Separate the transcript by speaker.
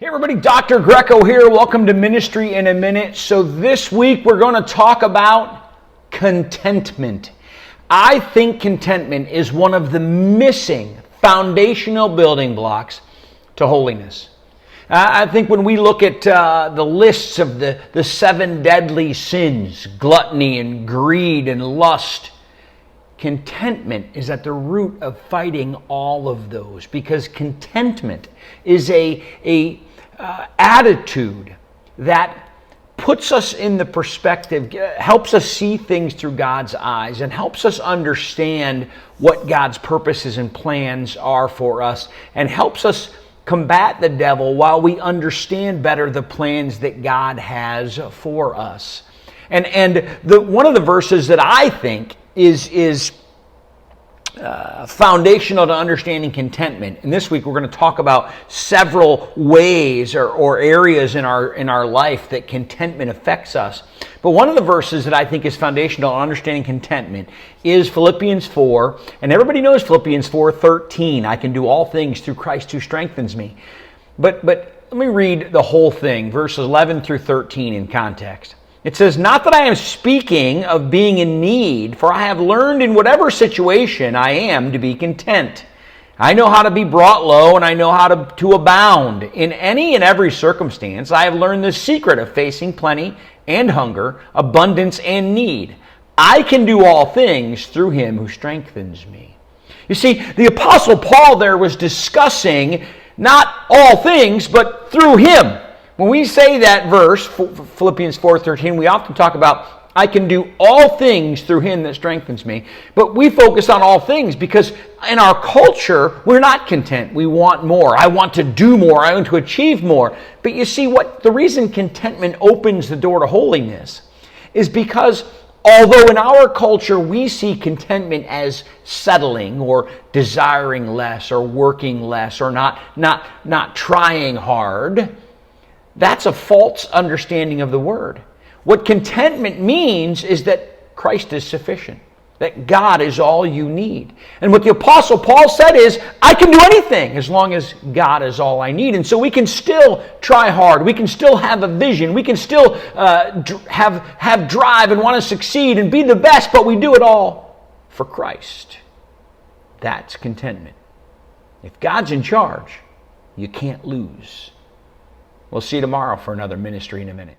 Speaker 1: Hey everybody, Dr. Greco here. Welcome to Ministry in a Minute. So this week we're going to talk about contentment. I think contentment is one of the missing foundational building blocks to holiness. I think when we look at the lists of the 7 deadly sins, gluttony and greed and lust, contentment is at the root of fighting all of those, because contentment is a attitude that puts us in the perspective, helps us see things through God's eyes, and helps us understand what God's purposes and plans are for us, and helps us combat the devil while we understand better the plans that God has for us. And one of the verses that I think is foundational to understanding contentment. And this week we're going to talk about several ways or areas in our life that contentment affects us. But one of the verses that I think is foundational to understanding contentment is Philippians 4. And everybody knows Philippians 4:13. I can do all things through Christ who strengthens me. But let me read the whole thing, verses 11 through 13 in context. It says, "Not that I am speaking of being in need, for I have learned in whatever situation I am to be content. I know how to be brought low, and I know how to abound. In any and every circumstance, I have learned the secret of facing plenty and hunger, abundance and need. I can do all things through him who strengthens me." You see, the Apostle Paul there was discussing not all things, but through him. When we say that verse, Philippians 4:13, we often talk about, I can do all things through him that strengthens me. But we focus on all things because in our culture, we're not content. We want more. I want to do more. I want to achieve more. But you see, the reason contentment opens the door to holiness is because although in our culture we see contentment as settling or desiring less or working less or not trying hard, that's a false understanding of the word. What contentment means is that Christ is sufficient, that God is all you need. And what the Apostle Paul said is, I can do anything as long as God is all I need. And so we can still try hard. We can still have a vision. We can still have drive and want to succeed and be the best, but we do it all for Christ. That's contentment. If God's in charge, you can't lose. We'll see you tomorrow for another Ministry in a Minute.